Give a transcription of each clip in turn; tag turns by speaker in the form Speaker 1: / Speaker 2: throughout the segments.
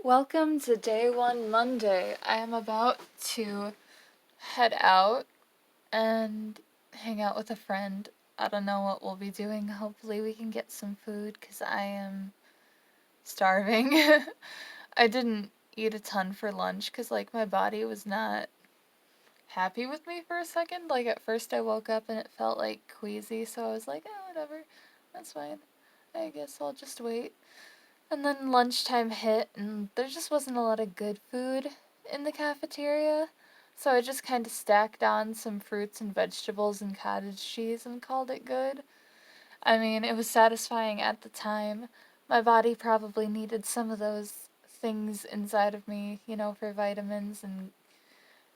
Speaker 1: Welcome to day one Monday. I am about to head out and hang out with a friend. I don't know what we'll be doing. Hopefully, we can get some food because I am starving. I didn't eat a ton for lunch because, my body was not happy with me for a second. At first, I woke up and it felt queasy, so I was like, oh, whatever. That's fine. I guess I'll just wait. And then lunchtime hit, and there just wasn't a lot of good food in the cafeteria. So I just kind of stacked on some fruits and vegetables and cottage cheese and called it good. I mean, it was satisfying at the time. My body probably needed some of those things inside of me, for vitamins and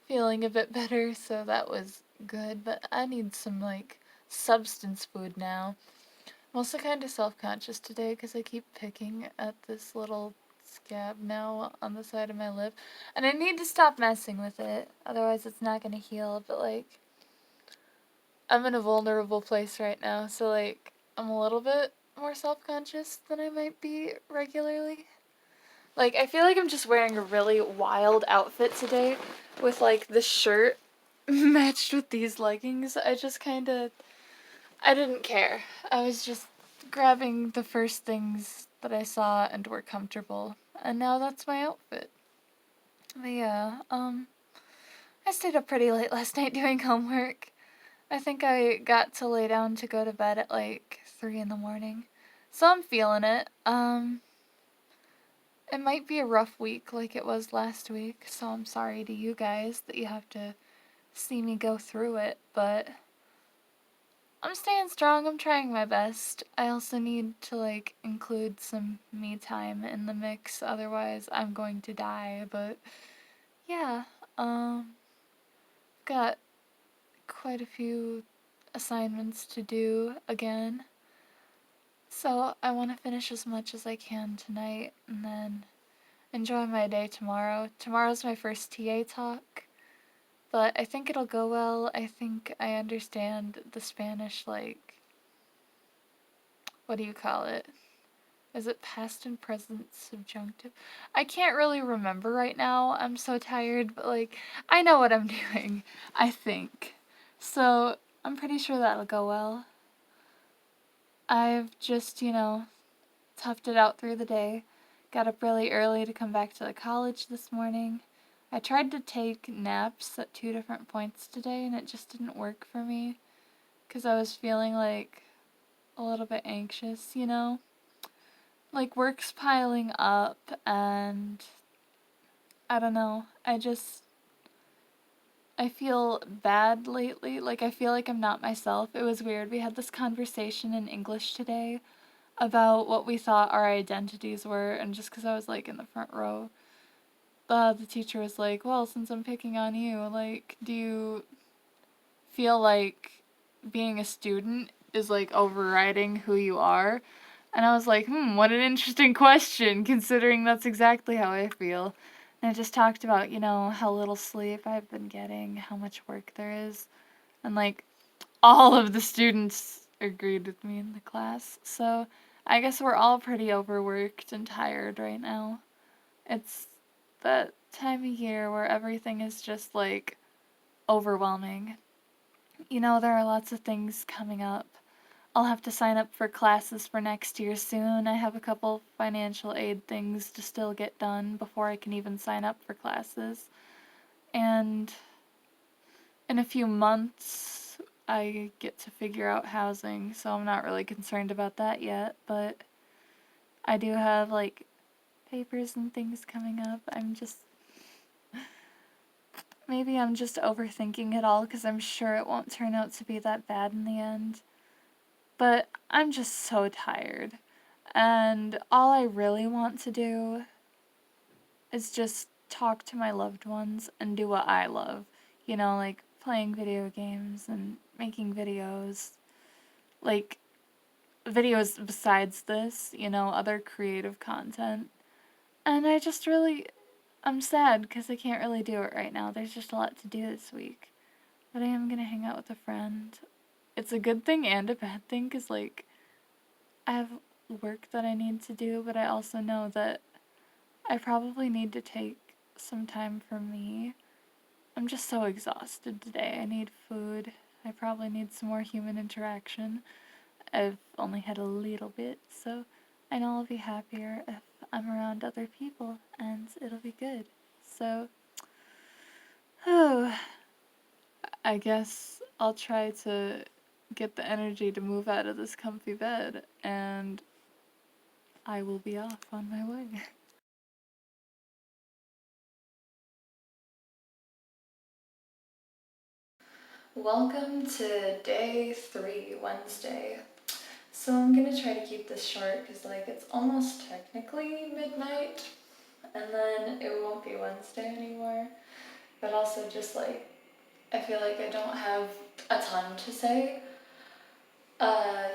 Speaker 1: feeling a bit better, so that was good. But I need some, substance food now. I'm also kind of self-conscious today because I keep picking at this little scab now on the side of my lip. And I need to stop messing with it, otherwise it's not going to heal. But, I'm in a vulnerable place right now, so, I'm a little bit more self-conscious than I might be regularly. I feel like I'm just wearing a really wild outfit today with, this shirt matched with these leggings. I didn't care. I was just grabbing the first things that I saw and were comfortable. And now that's my outfit. But yeah, I stayed up pretty late last night doing homework. I think I got to lay down to go to bed at 3 in the morning. So I'm feeling it. It might be a rough week like it was last week, so I'm sorry to you guys that you have to see me go through it, but I'm staying strong. I'm trying my best. I also need to include some me time in the mix, otherwise I'm going to die. But yeah, got quite a few assignments to do again. So I want to finish as much as I can tonight and then enjoy my day tomorrow. Tomorrow's my first TA talk, but I think it'll go well. I think I understand the Spanish, what do you call it? Is it past and present subjunctive? I can't really remember right now. I'm so tired, but I know what I'm doing, I think. So I'm pretty sure that'll go well. I've just, toughed it out through the day. Got up really early to come back to the college this morning. I tried to take naps at 2 different points today, and it just didn't work for me because I was feeling a little bit anxious, work's piling up, and I don't know. I feel bad lately. I feel like I'm not myself. It was weird. We had this conversation in English today about what we thought our identities were, and just because I was in the front row, the teacher was like, well, since I'm picking on you, do you feel like being a student is overriding who you are? And I was like, what an interesting question, considering that's exactly how I feel. And I just talked about, how little sleep I've been getting, how much work there is. And all of the students agreed with me in the class. So I guess we're all pretty overworked and tired right now. It's that time of year where everything is just overwhelming. There are lots of things coming up. I'll have to sign up for classes for next year soon. I have a couple financial aid things to still get done before I can even sign up for classes. And in a few months, I get to figure out housing, so I'm not really concerned about that yet. But I do have papers and things coming up. Maybe I'm just overthinking it all because I'm sure it won't turn out to be that bad in the end. But I'm just so tired. And all I really want to do is just talk to my loved ones and do what I love. Playing video games and making videos. Videos besides this, other creative content. And I'm sad because I can't really do it right now. There's just a lot to do this week. But I am going to hang out with a friend. It's a good thing and a bad thing because, I have work that I need to do, but I also know that I probably need to take some time for me. I'm just so exhausted today. I need food. I probably need some more human interaction. I've only had a little bit, so I know I'll be happier if I'm around other people, and it'll be good. So, oh, I guess I'll try to get the energy to move out of this comfy bed, and I will be off on my way. Welcome to day 3, Wednesday. So I'm gonna try to keep this short because it's almost technically midnight, and then it won't be Wednesday anymore. But also just I feel like I don't have a ton to say. Uh,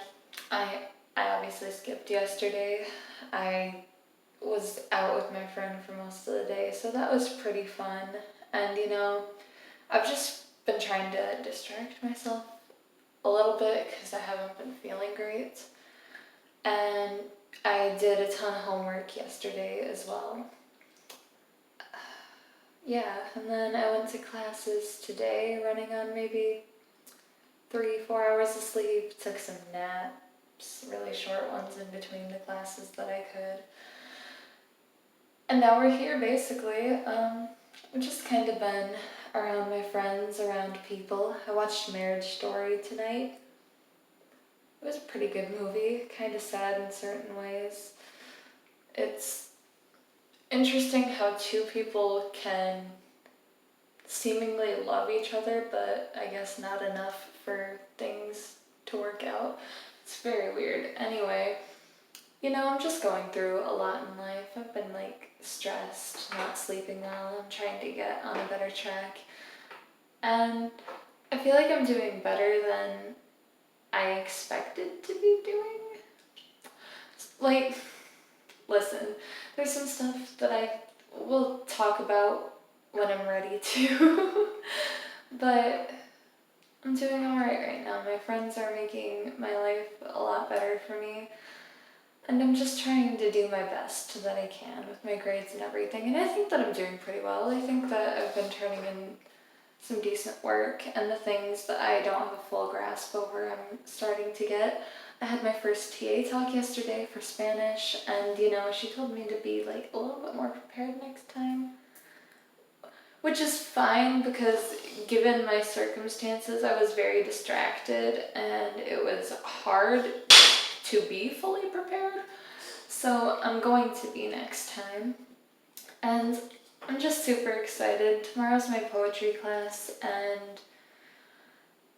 Speaker 1: I I obviously skipped yesterday. I was out with my friend for most of the day, so that was pretty fun. And I've just been trying to distract myself a little bit because I haven't been feeling great. And I did a ton of homework yesterday as well. Yeah, and then I went to classes today, running on maybe 3-4 hours of sleep, took some naps, really short ones in between the classes that I could. And now we're here basically. I've just kind of been around my friends, around people. I watched Marriage Story tonight. It was a pretty good movie, kind of sad in certain ways. It's interesting how two people can seemingly love each other, but I guess not enough for things to work out. It's very weird. Anyway, I'm just going through a lot in life. I've been stressed, not sleeping well. I'm trying to get on a better track. And I feel like I'm doing better than I expected to be doing. Listen, there's some stuff that I will talk about when I'm ready to. But I'm doing alright right now. My friends are making my life a lot better for me. And I'm just trying to do my best that I can with my grades and everything. And I think that I'm doing pretty well. I think that I've been turning in some decent work, and the things that I don't have a full grasp over, I'm starting to get. I had my first TA talk yesterday for Spanish, and she told me to be a little bit more prepared next time. Which is fine because given my circumstances, I was very distracted and it was hard to be fully prepared. So I'm going to be next time. And I'm just super excited. Tomorrow's my poetry class, and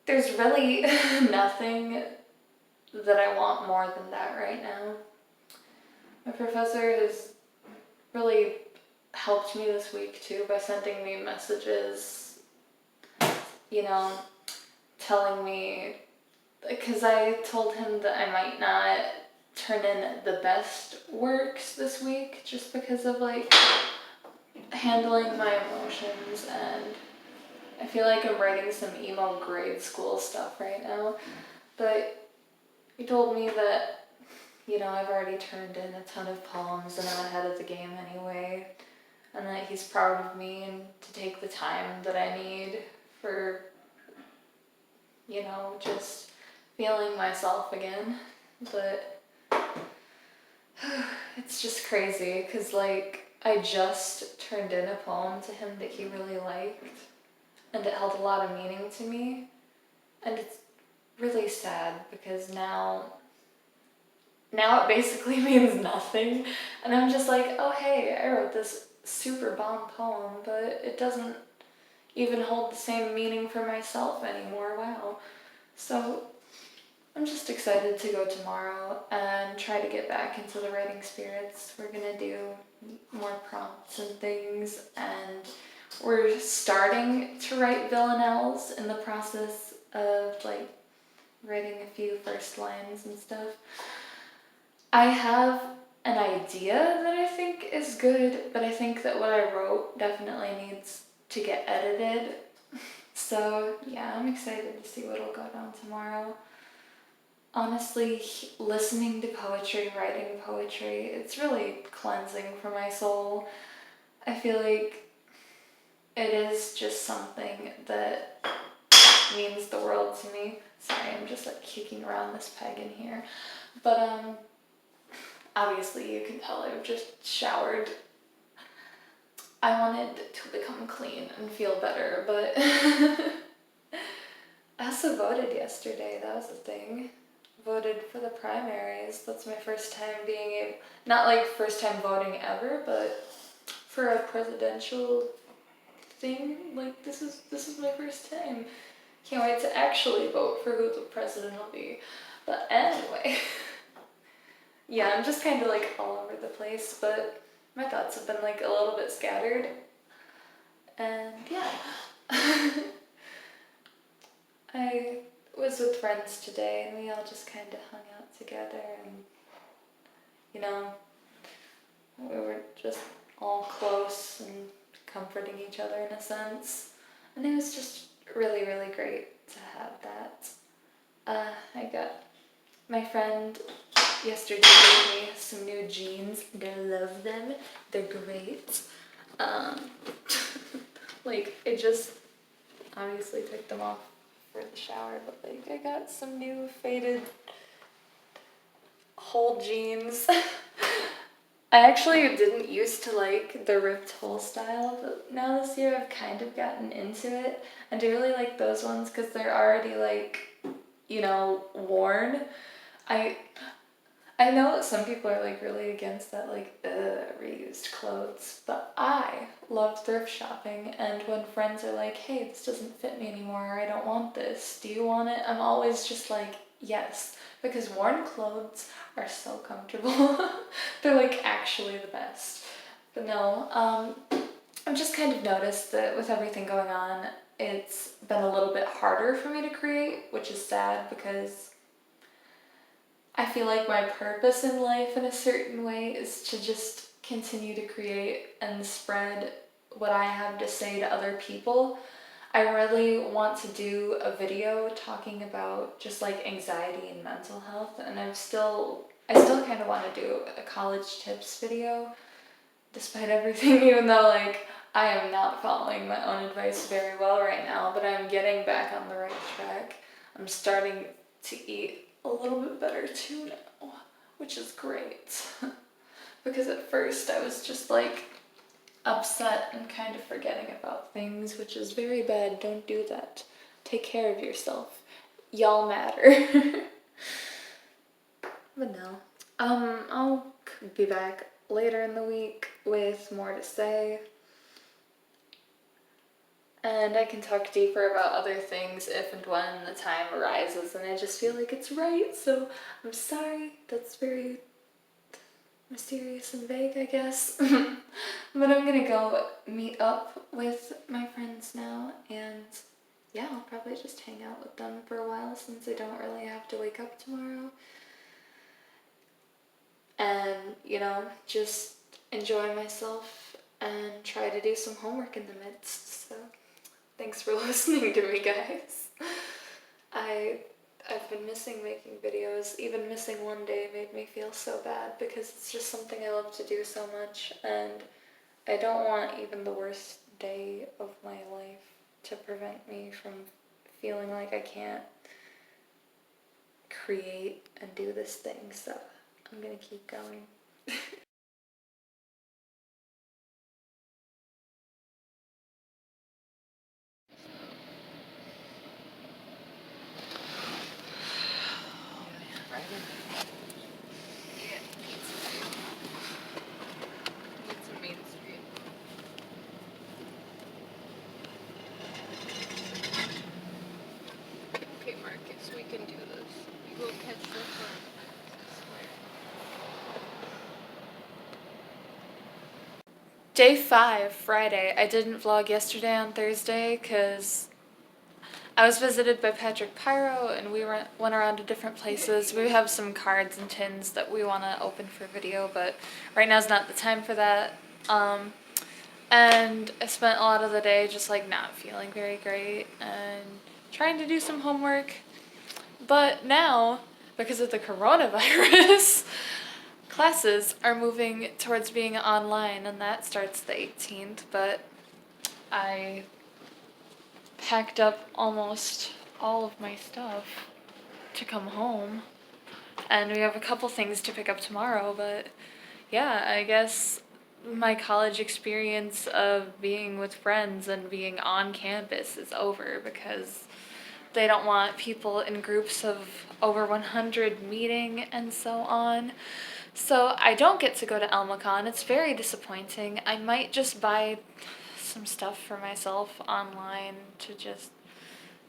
Speaker 1: there's really nothing that I want more than that right now. My professor has really helped me this week too by sending me messages, telling me, because I told him that I might not turn in the best works this week just because of handling my emotions, and I feel like I'm writing some emo grade school stuff right now. But he told me that I've already turned in a ton of poems and I'm ahead of the game anyway, and that he's proud of me and to take the time that I need for just feeling myself again. But it's just crazy because I just turned in a poem to him that he really liked, and it held a lot of meaning to me, and it's really sad because now it basically means nothing, and I'm just oh hey, I wrote this super bomb poem, but it doesn't even hold the same meaning for myself anymore. Wow. So I'm just excited to go tomorrow and try to get back into the writing spirits. We're gonna do more prompts and things, and we're starting to write villanelles in the process of writing a few first lines and stuff. I have an idea that I think is good, but I think that what I wrote definitely needs to get edited. So yeah, I'm excited to see what'll go down tomorrow. honestly, listening to poetry, writing poetry, it's really cleansing for my soul. I feel like it is just something that means the world to me. Sorry, I'm just like kicking around this peg in here. But obviously you can tell I've just showered. I wanted to become clean and feel better, but I also voted yesterday. That was the thing. Voted for the primaries. That's my first time being able, not like first time voting ever, but for a presidential thing, like this is my first time. Can't wait to actually vote for who the president will be. But anyway, yeah, I'm just kind of like all over the place, but my thoughts have been like a little bit scattered. And yeah. I was with friends today and we all just kind of hung out together and, you know, we were just all close and comforting each other in a sense. And it was just really, really great to have that. I got my friend yesterday gave me some new jeans and I love them. They're great. Like, I just obviously took them off for the shower, but like I got some new faded hole jeans. I actually didn't used to like the ripped hole style, but now this year I've kind of gotten into it. And I really like those ones because they're already like, you know, worn. I know that some people are like really against that, like, reused clothes, but I love thrift shopping, and when friends are like, hey, this doesn't fit me anymore, or I don't want this, do you want it? I'm always just like, yes, because worn clothes are so comfortable. They're like actually the best. But no, I've just kind of noticed that with everything going on, it's been a little bit harder for me to create, which is sad because I feel like my purpose in life in a certain way is to just continue to create and spread what I have to say to other people. I really want to do a video talking about just like anxiety and mental health, and I still kind of want to do a college tips video despite everything, even though like I am not following my own advice very well right now, but I'm getting back on the right track. I'm starting to eat a little bit better too now, which is great. Because at first I was just like upset and kind of forgetting about things, which is very bad. Don't do that. Take care of yourself. Y'all matter. But no. I'll be back later in the week with more to say. And I can talk deeper about other things if and when the time arises, and I just feel like it's right, so I'm sorry. That's very mysterious and vague, I guess. But I'm gonna go meet up with my friends now, and yeah, I'll probably just hang out with them for a while since I don't really have to wake up tomorrow. And, you know, just enjoy myself and try to do some homework in the midst, so thanks for listening to me, guys. I've been missing making videos. Even missing one day made me feel so bad because it's just something I love to do so much, and I don't want even the worst day of my life to prevent me from feeling like I can't create and do this thing, so I'm gonna keep going. Okay, Marcus, we can do this. You go catch the fun. Day 5, Friday. I didn't vlog yesterday on Thursday because I was visited by Patrick Pyro and we went around to different places. We have some cards and tins that we want to open for video, but right now is not the time for that. And I spent a lot of the day just like not feeling very great and trying to do some homework. But now because of the coronavirus, classes are moving towards being online, and that starts the 18th, but I packed up almost all of my stuff to come home, and we have a couple things to pick up tomorrow, but yeah, I guess my college experience of being with friends and being on campus is over because they don't want people in groups of over 100 meeting and so on. So I don't get to go to ElmaCon. It's very disappointing. I might just buy some stuff for myself online to just...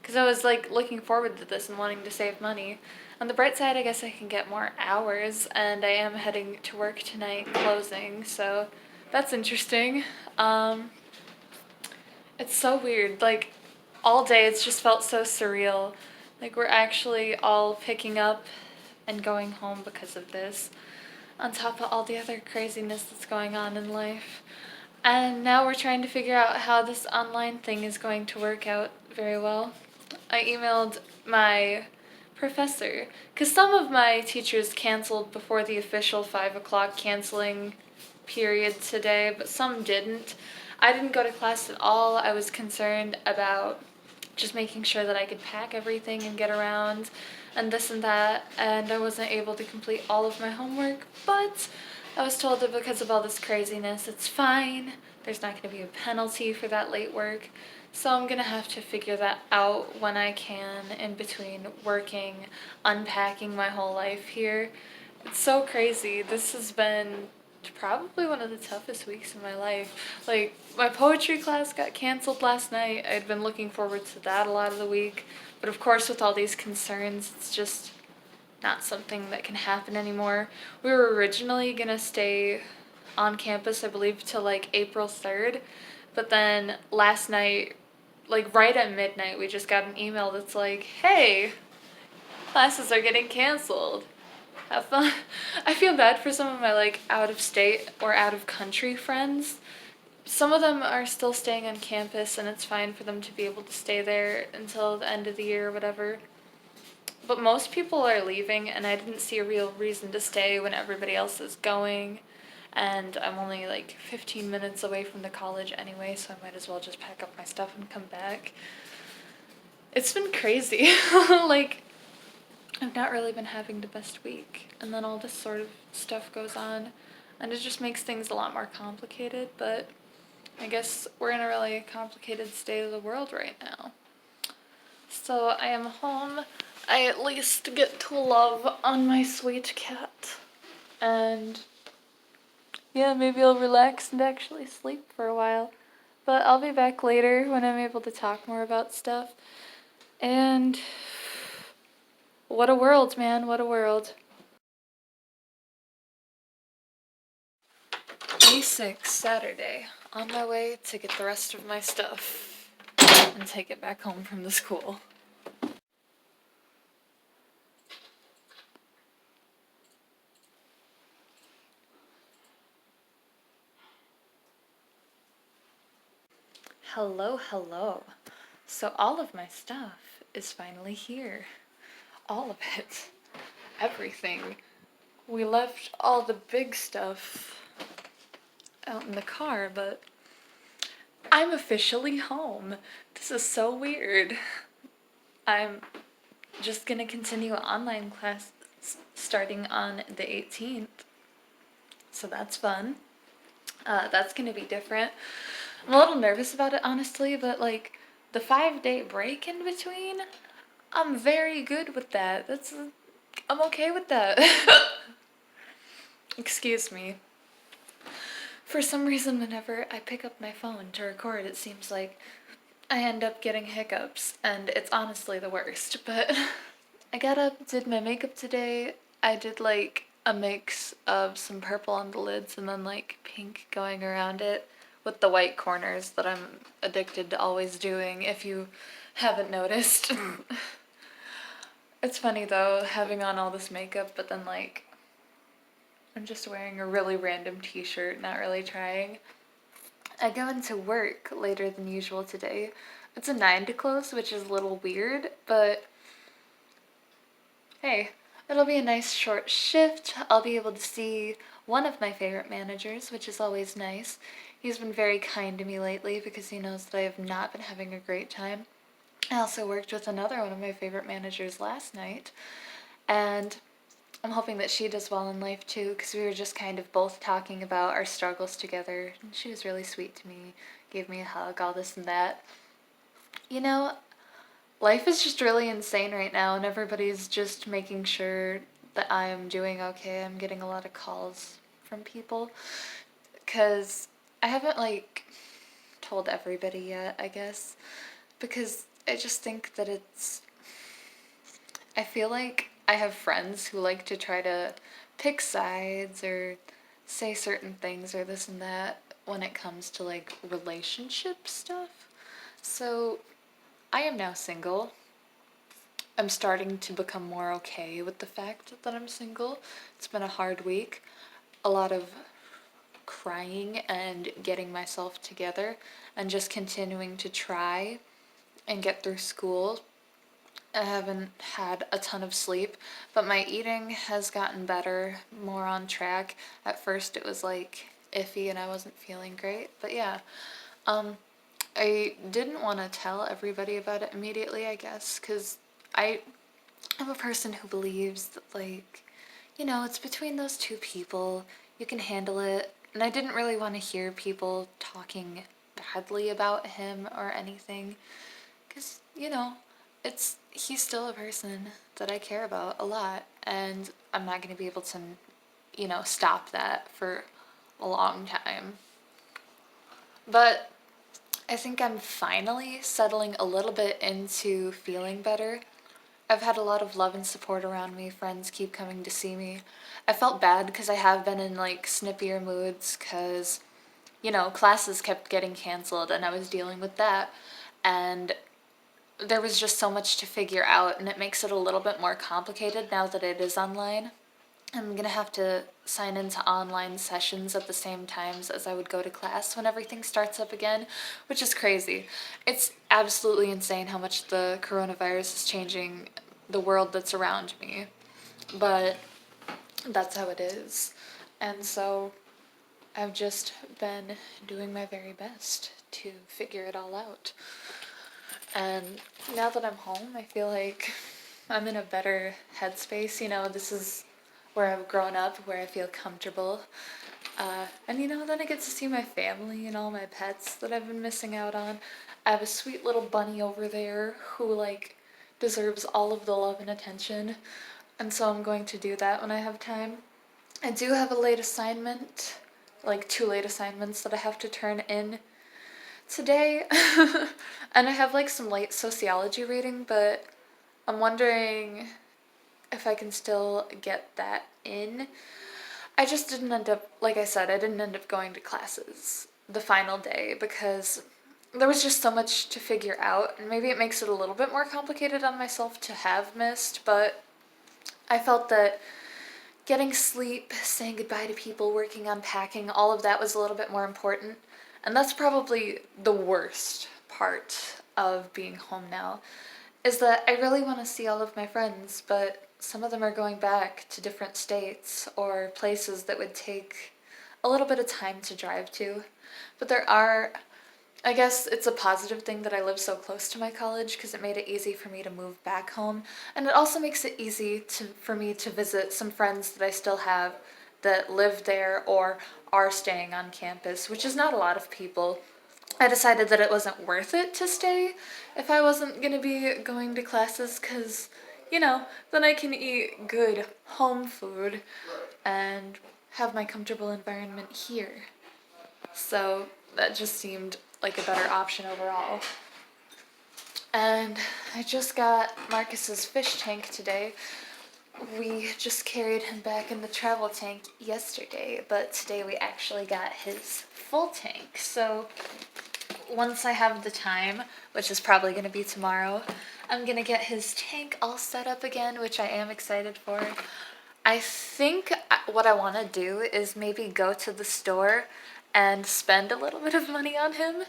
Speaker 1: because I was like looking forward to this and wanting to save money. On the bright side, I guess I can get more hours, and I am heading to work tonight closing, so that's interesting. It's so weird. Like, all day it's just felt so surreal. Like, we're actually all picking up and going home because of this, on top of all the other craziness that's going on in life. And now we're trying to figure out how this online thing is going to work out very well. I emailed my professor, because some of my teachers canceled before the official 5 o'clock canceling period today, but some didn't. I didn't go to class at all. I was concerned about just making sure that I could pack everything and get around and this and that, and I wasn't able to complete all of my homework, but I was told that because of all this craziness, it's fine. There's not going to be a penalty for that late work. So I'm going to have to figure that out when I can, in between working, unpacking my whole life here. It's so crazy. This has been probably one of the toughest weeks of my life. Like, my poetry class got canceled last night. I'd been looking forward to that a lot of the week. But of course, with all these concerns, it's just not something that can happen anymore. We were originally going to stay on campus, I believe, till like April 3rd. But then last night, like right at midnight, we just got an email that's like, hey, classes are getting canceled. Have fun. I feel bad for some of my like out of state or out of country friends. Some of them are still staying on campus, and it's fine for them to be able to stay there until the end of the year or whatever. But most people are leaving, and I didn't see a real reason to stay when everybody else is going. And I'm only like 15 minutes away from the college anyway, so I might as well just pack up my stuff and come back. It's been crazy. Like, I've not really been having the best week, and then all this sort of stuff goes on, and it just makes things a lot more complicated, but I guess we're in a really complicated state of the world right now. So I am home. I at least get to love on my sweet cat, and yeah, maybe I'll relax and actually sleep for a while. But I'll be back later when I'm able to talk more about stuff. And what a world, man, what a world. Day 6, Saturday. On my way to get the rest of my stuff and take it back home from the school. Hello, hello. So all of my stuff is finally here. All of it. Everything. We left all the big stuff out in the car, but I'm officially home. This is so weird. I'm just gonna continue online class starting on the 18th. So that's fun. That's gonna be different. I'm a little nervous about it, honestly, but like the 5-day break in between, I'm very good with that. I'm okay with that. Excuse me. For some reason, whenever I pick up my phone to record, it seems like I end up getting hiccups, and it's honestly the worst. But I got up, did my makeup today. I did like a mix of some purple on the lids and then like pink going around it with the white corners that I'm addicted to always doing, if you haven't noticed. It's funny though, having on all this makeup, but then like I'm just wearing a really random t-shirt, not really trying. I go into work later than usual today. It's a 9 to close, which is a little weird, but hey, it'll be a nice short shift. I'll be able to see one of my favorite managers, which is always nice. He's been very kind to me lately because he knows that I have not been having a great time. I also worked with another one of my favorite managers last night, and I'm hoping that she does well in life too, because we were just kind of both talking about our struggles together. And she was really sweet to me, gave me a hug, all this and that. You know, life is just really insane right now, and everybody's just making sure that I am doing okay. I'm getting a lot of calls from people, because I haven't, like, told everybody yet, I guess, because I just think that I feel like I have friends who like to try to pick sides or say certain things or this and that when it comes to, like, relationship stuff. So I am now single. I'm starting to become more okay with the fact that I'm single. It's been a hard week. A lot of crying and getting myself together and just continuing to try and get through school. I haven't had a ton of sleep, but my eating has gotten better, more on track. At first it was like iffy and I wasn't feeling great, but yeah. I didn't want to tell everybody about it immediately, I guess, because I'm a person who believes that, like, it's between those two people, you can handle it, and I didn't really want to hear people talking badly about him or anything, because, he's still a person that I care about a lot, and I'm not going to be able to, stop that for a long time. But I think I'm finally settling a little bit into feeling better. I've had a lot of love and support around me. Friends keep coming to see me. I felt bad because I have been in, like, snippier moods because, classes kept getting canceled and I was dealing with that. And there was just so much to figure out, and it makes it a little bit more complicated now that it is online. I'm gonna have to sign into online sessions at the same times as I would go to class when everything starts up again, which is crazy. It's absolutely insane how much the coronavirus is changing the world that's around me, but that's how it is. And so I've just been doing my very best to figure it all out. And now that I'm home, I feel like I'm in a better headspace. This is where I've grown up, where I feel comfortable. And then I get to see my family and all my pets that I've been missing out on. I have a sweet little bunny over there who, like, deserves all of the love and attention. And so I'm going to do that when I have time. I do have a late assignment, like 2 late assignments that I have to turn in today. And I have, like, some late sociology reading, but I'm wondering if I can still get that in. I just didn't end up, like I said, I didn't end up going to classes the final day because there was just so much to figure out, and maybe it makes it a little bit more complicated on myself to have missed, but I felt that getting sleep, saying goodbye to people, working on packing, all of that was a little bit more important. And that's probably the worst part of being home now, is that I really want to see all of my friends, but some of them are going back to different states or places that would take a little bit of time to drive to. But I guess it's a positive thing that I live so close to my college because it made it easy for me to move back home. And it also makes it easy for me to visit some friends that I still have that live there or are staying on campus, which is not a lot of people. I decided that it wasn't worth it to stay if I wasn't going to be going to classes because, then I can eat good home food and have my comfortable environment here. So that just seemed like a better option overall. And I just got Marcus's fish tank today. We just carried him back in the travel tank yesterday, but today we actually got his full tank. So once I have the time, which is probably going to be tomorrow, I'm going to get his tank all set up again, which I am excited for. I think what I want to do is maybe go to the store and spend a little bit of money on him,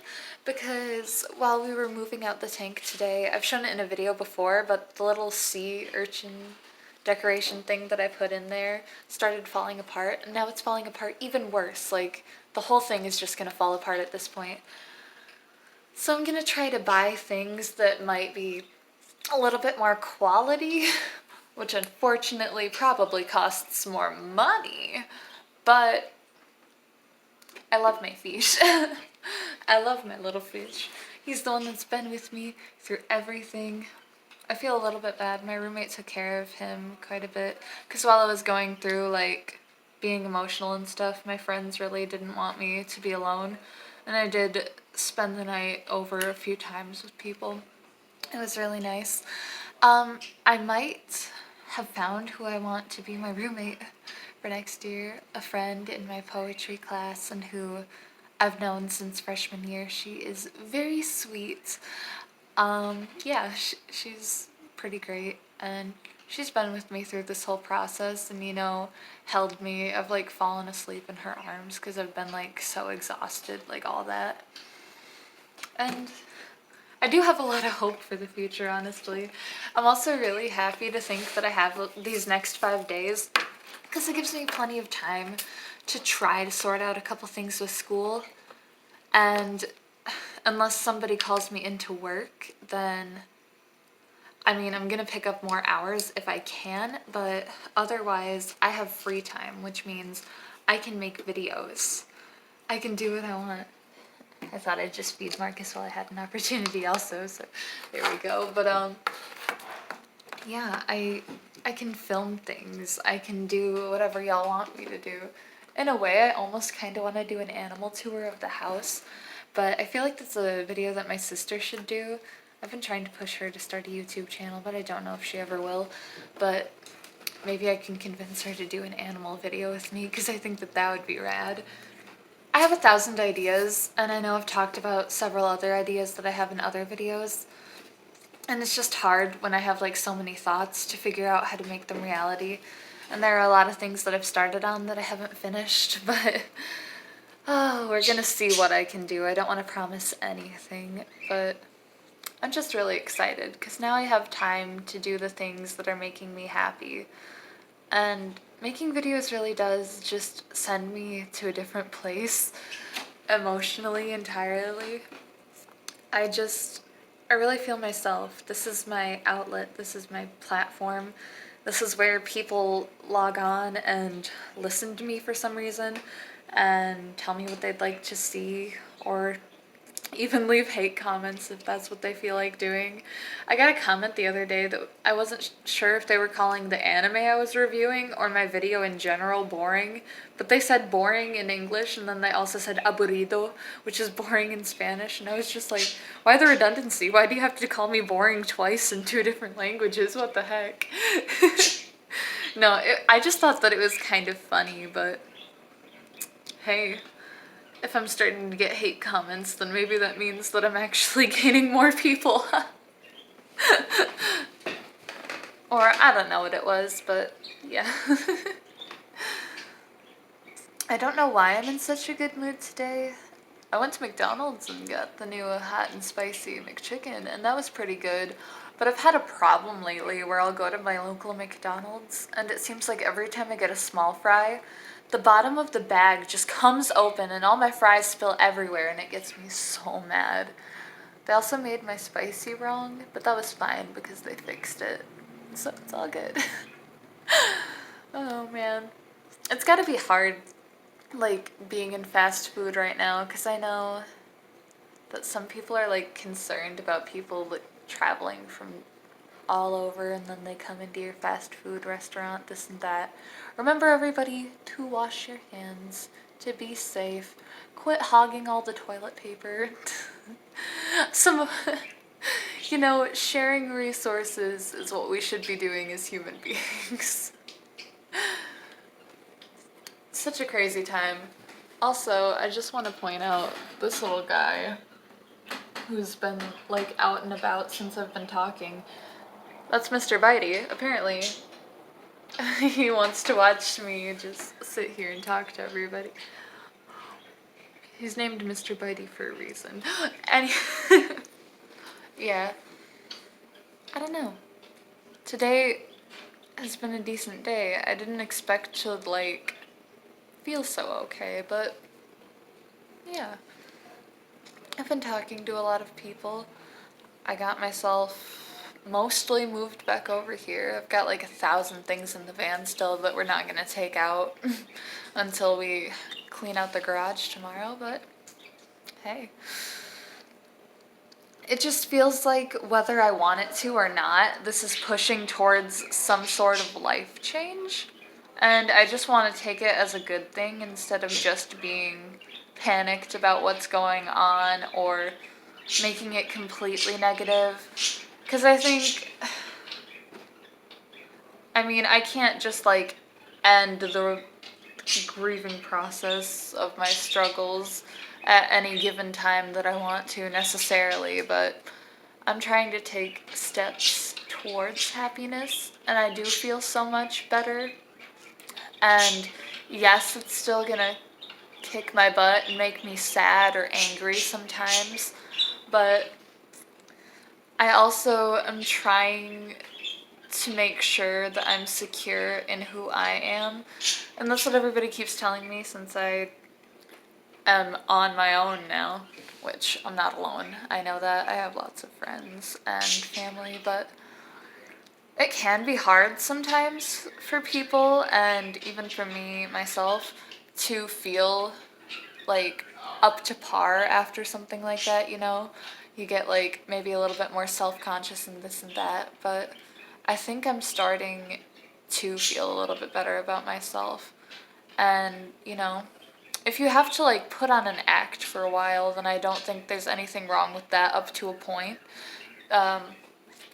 Speaker 1: because while we were moving out the tank today, I've shown it in a video before, but the little sea urchin decoration thing that I put in there started falling apart, and now it's falling apart even worse. Like, the whole thing is just gonna fall apart at this point. So I'm gonna try to buy things that might be a little bit more quality, which unfortunately probably costs more money, but I love my fish. I love my little fish. He's the one that's been with me through everything. I feel a little bit bad. My roommate took care of him quite a bit, because while I was going through like being emotional and stuff, my friends really didn't want me to be alone, and I did spend the night over a few times with people. It was really nice. I might have found who I want to be my roommate for next year, a friend in my poetry class and who I've known since freshman year. She is very sweet. Yeah, she's pretty great, and she's been with me through this whole process and, you know, held me. I've like fallen asleep in her arms because I've been like so exhausted, like all that. And I do have a lot of hope for the future, honestly. I'm also really happy to think that I have these next 5 days, because it gives me plenty of time to try to sort out a couple things with school. And unless somebody calls me into work, then, I mean, I'm gonna pick up more hours if I can, but otherwise I have free time, which means I can make videos. I can do what I want. I thought I'd just feed Marcus while I had an opportunity also, so there we go. But yeah, I can film things. I can do whatever y'all want me to do. In a way, I almost kind of want to do an animal tour of the house, but I feel like that's a video that my sister should do. I've been trying to push her to start a YouTube channel, but I don't know if she ever will. But maybe I can convince her to do an animal video with me, because I think that that would be rad. I have 1,000 ideas, and I know I've talked about several other ideas that I have in other videos, and it's just hard when I have like so many thoughts to figure out how to make them reality. And there are a lot of things that I've started on that I haven't finished, but oh, we're gonna see what I can do. I don't want to promise anything, but I'm just really excited because now I have time to do the things that are making me happy. And making videos really does just send me to a different place emotionally entirely. I really feel myself. This is my outlet. This is my platform. This is where people log on and listen to me for some reason and tell me what they'd like to see, or even leave hate comments if that's what they feel like doing. I got a comment the other day that I wasn't sure if they were calling the anime I was reviewing or my video in general boring, but they said boring in English, and then they also said aburrido, which is boring in Spanish, and I was just like, why the redundancy? Why do you have to call me boring twice in 2 different languages? What the heck? No, I just thought that it was kind of funny, but hey, if I'm starting to get hate comments, then maybe that means that I'm actually gaining more people. Or I don't know what it was, but yeah. I don't know why I'm in such a good mood today. I went to McDonald's and got the new hot and spicy McChicken, and that was pretty good. But I've had a problem lately where I'll go to my local McDonald's, and it seems like every time I get a small fry, the bottom of the bag just comes open and all my fries spill everywhere, and it gets me so mad. They also made my spicy wrong, but that was fine because they fixed it. So it's all good. Oh man. It's gotta be hard, like, being in fast food right now, because I know that some people are like concerned about people like traveling from all over and then they come into your fast food restaurant, this and that. Remember, everybody, to wash your hands, to be safe, quit hogging all the toilet paper. Some, you know, sharing resources is what we should be doing as human beings. Such a crazy time. Also, I just want to point out this little guy who's been like out and about since I've been talking. That's Mr. Bitey. Apparently, he wants to watch me just sit here and talk to everybody. He's named Mr. Bitey for a reason. And yeah, I don't know. Today has been a decent day. I didn't expect to, like, feel so okay, but yeah. I've been talking to a lot of people. I got myself mostly moved back over here. I've got like 1,000 things in the van still that we're not gonna take out until we clean out the garage tomorrow, but hey. It just feels like whether I want it to or not, this is pushing towards some sort of life change. And I just want to take it as a good thing instead of just being panicked about what's going on or making it completely negative. Because I think, I mean, I can't just like end the grieving process of my struggles at any given time that I want to necessarily, but I'm trying to take steps towards happiness, and I do feel so much better. And yes, it's still gonna kick my butt and make me sad or angry sometimes, but I also am trying to make sure that I'm secure in who I am. And that's what everybody keeps telling me since I am on my own now, which I'm not alone. I know that. I have lots of friends and family, but it can be hard sometimes for people, and even for me, myself, to feel like up to par after something like that, you know? You get like maybe a little bit more self-conscious and this and that, but I think I'm starting to feel a little bit better about myself. And, you know, if you have to like put on an act for a while, then I don't think there's anything wrong with that up to a point.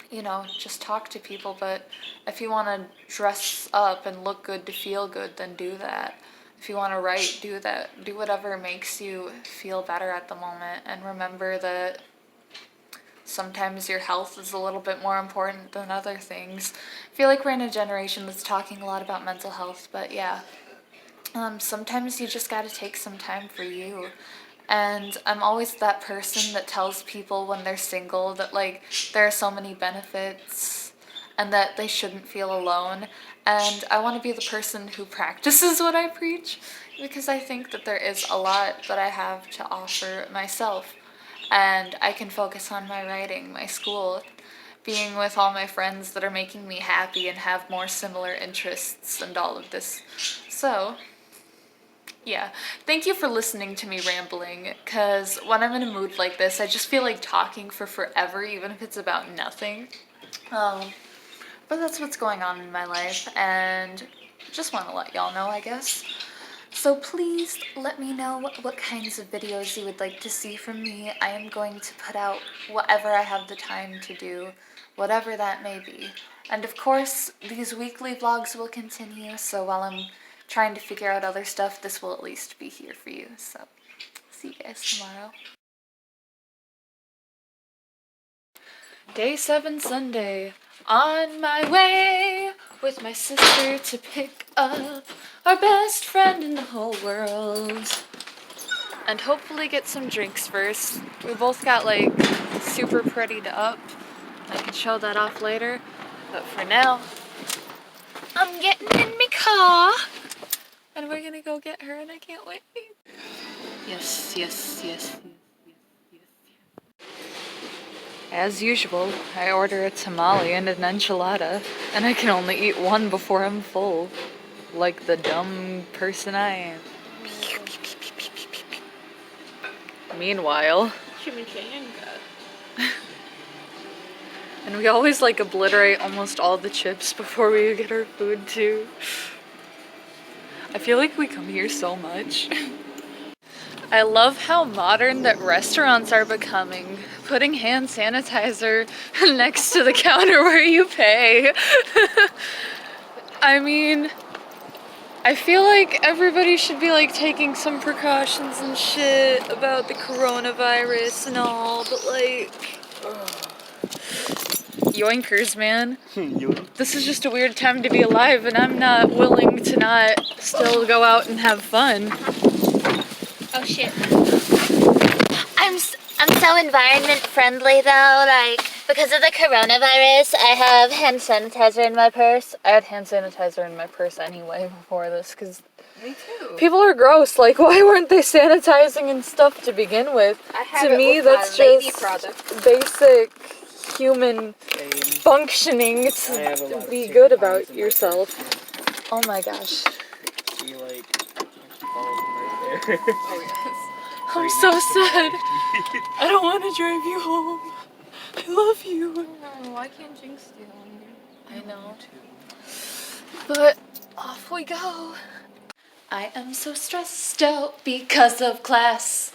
Speaker 1: You know, just talk to people, but if you want to dress up and look good to feel good, then do that. If you want to write, do that. Do whatever makes you feel better at the moment, and remember that sometimes your health is a little bit more important than other things. I feel like we're in a generation that's talking a lot about mental health, but yeah. Sometimes you just gotta take some time for you. And I'm always that person that tells people when they're single that, like, there are so many benefits and that they shouldn't feel alone. And I want to be the person who practices what I preach, because I think that there is a lot that I have to offer myself. And I can focus on my writing, my school, being with all my friends that are making me happy and have more similar interests and all of this. So, yeah, thank you for listening to me rambling, because when I'm in a mood like this, I just feel like talking for forever, even if it's about nothing. But that's what's going on in my life, and just want to let y'all know, I guess. So please let me know what kinds of videos you would like to see from me. I am going to put out whatever I have the time to do, whatever that may be. And of course, these weekly vlogs will continue, so while I'm trying to figure out other stuff, this will at least be here for you. So, see you guys tomorrow. Day 7 Sunday. On my way with my sister to pick up our best friend in the whole world. And hopefully get some drinks first. We both got like super prettied up. I can show that off later. But for now, I'm getting in my car. And we're gonna go get her, and I can't wait. Yes, yes, yes, yes, yes, yes. As usual, I order a tamale and an enchilada, and I can only eat one before I'm full. Like the dumb person I am. Meanwhile... And we always like obliterate almost all the chips before we get our food too. I feel like we come here so much. I love how modern that restaurants are becoming. Putting hand sanitizer next to the counter where you pay. I mean, I feel like everybody should be like taking some precautions and shit about the coronavirus and all, but like... Yoinkers, man. This is just a weird time to be alive, and I'm not willing to not still go out and have fun.
Speaker 2: Oh shit. I'm so environment friendly though, like,
Speaker 1: because of the coronavirus, I have hand sanitizer in my purse. I had hand sanitizer in my purse anyway before this, because
Speaker 2: Me too.
Speaker 1: people are gross. Like, why weren't they sanitizing and stuff to begin with?
Speaker 2: I have
Speaker 1: To
Speaker 2: it
Speaker 1: me,
Speaker 2: with
Speaker 1: that's
Speaker 2: my lady
Speaker 1: just
Speaker 2: product.
Speaker 1: basic human
Speaker 3: Same.
Speaker 1: functioning
Speaker 3: I have a lot
Speaker 1: to
Speaker 3: of
Speaker 1: be
Speaker 3: tin
Speaker 1: good
Speaker 3: cans
Speaker 1: about
Speaker 3: in my
Speaker 1: yourself.
Speaker 3: purse.
Speaker 1: Oh my gosh.
Speaker 3: See, like, all of them right there.
Speaker 2: Oh yes.
Speaker 1: I'm
Speaker 3: Right
Speaker 1: so
Speaker 3: next to my
Speaker 1: sad.
Speaker 3: ID.
Speaker 1: I don't want to drive you home. I love you.
Speaker 2: Oh, why can't Jinx stay on here?
Speaker 1: I know.
Speaker 3: Too.
Speaker 1: But off we go. I am so stressed out because of class.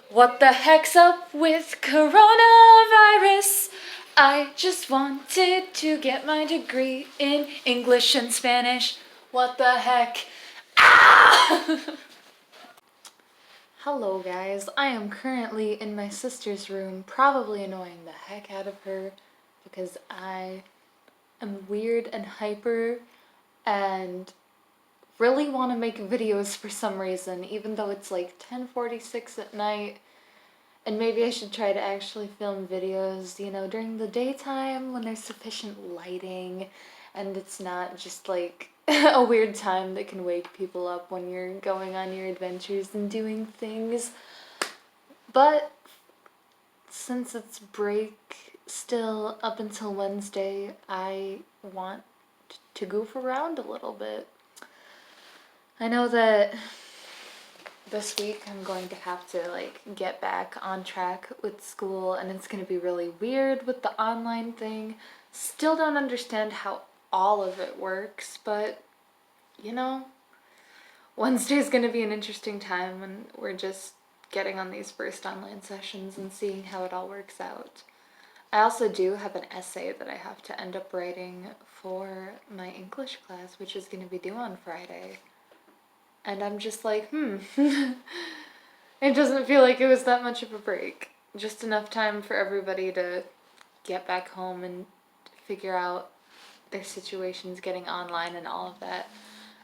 Speaker 1: What the heck's up with coronavirus? I just wanted to get my degree in English and Spanish. What the heck? Ah! Hello guys, I am currently in my sister's room, probably annoying the heck out of her because I am weird and hyper and really want to make videos for some reason, even though it's like 10:46 at night. And maybe I should try to actually film videos, you know, during the daytime when there's sufficient lighting and it's not just like a weird time that can wake people up when you're going on your adventures and doing things. But since it's break still up until Wednesday, I want to goof around a little bit. I know that this week I'm going to have to like get back on track with school and it's going to be really weird with the online thing. Still don't understand how all of it works, but you know, Wednesday's going to be an interesting time when we're just getting on these first online sessions and seeing how it all works out. I also do have an essay that I have to end up writing for my English class, which is going to be due on Friday. And I'm just like, it doesn't feel like it was that much of a break. Just enough time for everybody to get back home and figure out their situations getting online and all of that.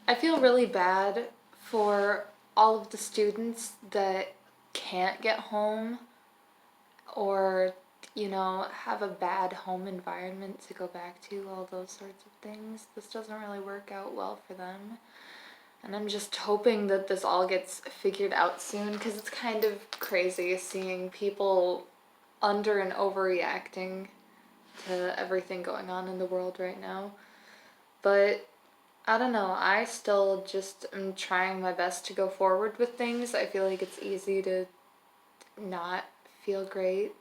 Speaker 1: I feel really bad for all of the students that can't get home or, you know, have a bad home environment to go back to, all those sorts of things. This doesn't really work out well for them. And I'm just hoping that this all gets figured out soon, because it's kind of crazy seeing people under and overreacting to everything going on in the world right now. But I don't know, I still just am trying my best to go forward with things. I feel like it's easy to not feel great.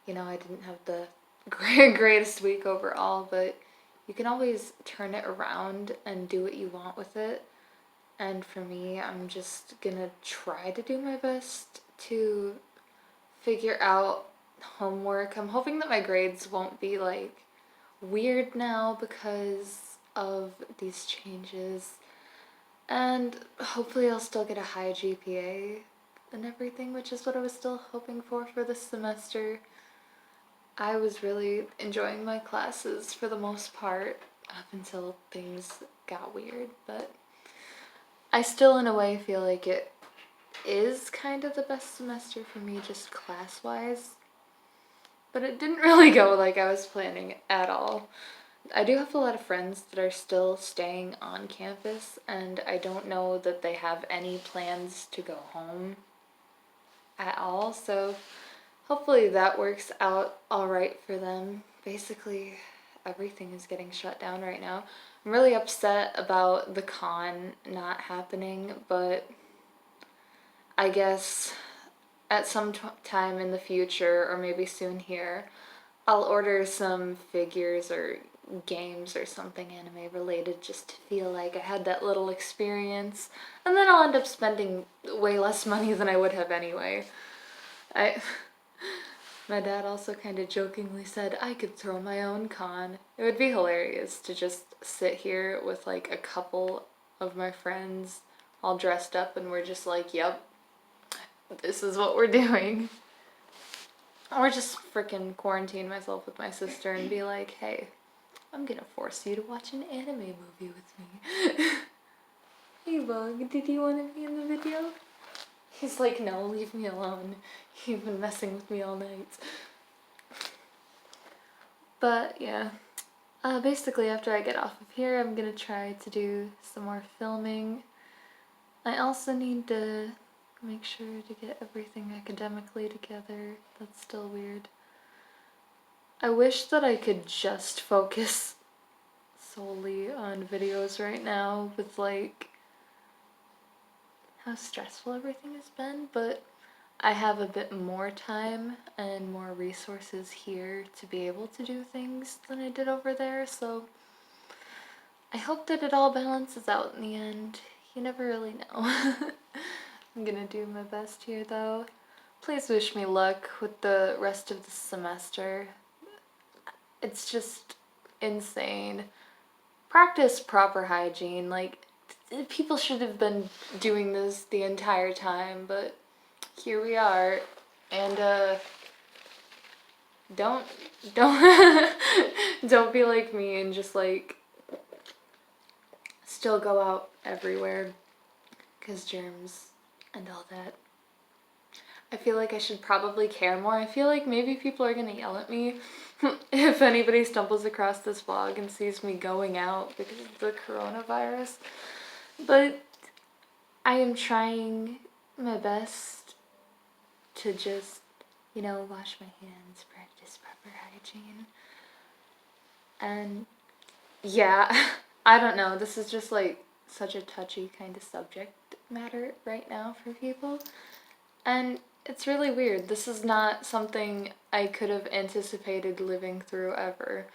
Speaker 1: You know, I didn't have the greatest week overall, but you can always turn it around and do what you want with it. And for me, I'm just gonna try to do my best to figure out homework. I'm hoping that my grades won't be like weird now because of these changes. And hopefully I'll still get a high GPA and everything, which is what I was still hoping for this semester. I was really enjoying my classes for the most part up until things got weird, but I still in a way feel like it is kind of the best semester for me just class-wise. But it didn't really go like I was planning at all. I do have a lot of friends that are still staying on campus, and I don't know that they have any plans to go home at all, so hopefully that works out alright for them. Basically, everything is getting shut down right now. I'm really upset about the con not happening, but I guess at some time in the future, or maybe soon here, I'll order some figures or games or something anime related just to feel like I had that little experience, and then I'll end up spending way less money than I would have anyway. My dad also kind of jokingly said I could throw my own con. It would be hilarious to just sit here with like a couple of my friends all dressed up and we're just like, yep, this is what we're doing. Or just freaking quarantine myself with my sister and be like, hey, I'm gonna force you to watch an anime movie with me. Hey Bug, did you want to be in the video? He's like, no, leave me alone. You've been messing with me all night. But yeah, basically after I get off of here, I'm gonna try to do some more filming. I also need to make sure to get everything academically together. That's still weird. I wish that I could just focus solely on videos right now with like how stressful everything has been, but I have a bit more time and more resources here to be able to do things than I did over there, so I hope that it all balances out in the end. You never really know. I'm gonna do my best here though. Please wish me luck with the rest of the semester. It's just insane. Practice proper hygiene. Like, people should have been doing this the entire time, but here we are. And don't don't be like me and just like still go out everywhere because germs and all that. I feel like I should probably care more. I feel like maybe people are gonna yell at me if anybody stumbles across this vlog and sees me going out because of the coronavirus. But I am trying my best to just, wash my hands, practice proper hygiene. And yeah, I don't know. This is just like such a touchy kind of subject matter right now for people. And it's really weird. This is not something I could have anticipated living through ever.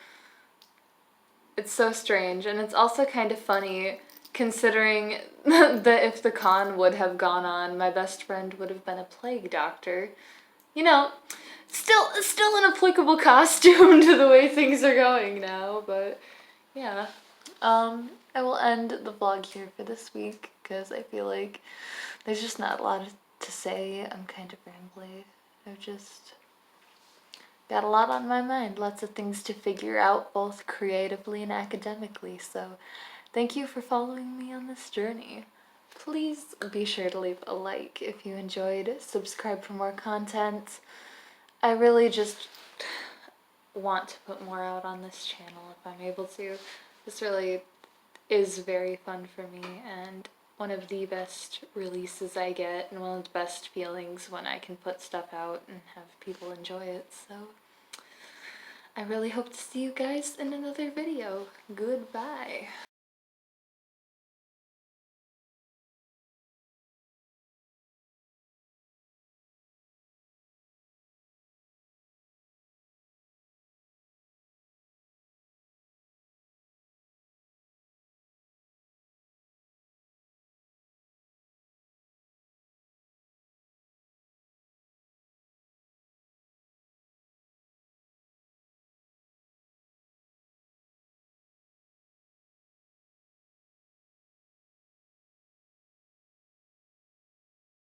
Speaker 1: It's so strange, and it's also kind of funny considering that if the con would have gone on, my best friend would have been a plague doctor. Still an applicable costume to the way things are going now, but yeah. I will end the vlog here for this week because I feel like there's just not a lot to say. I'm kind of rambly. I've just got a lot on my mind, lots of things to figure out both creatively and academically, so thank you for following me on this journey. Please be sure to leave a like if you enjoyed, subscribe for more content. I really just want to put more out on this channel if I'm able to. This really is very fun for me and one of the best releases I get and one of the best feelings when I can put stuff out and have people enjoy it. So I really hope to see you guys in another video. Goodbye.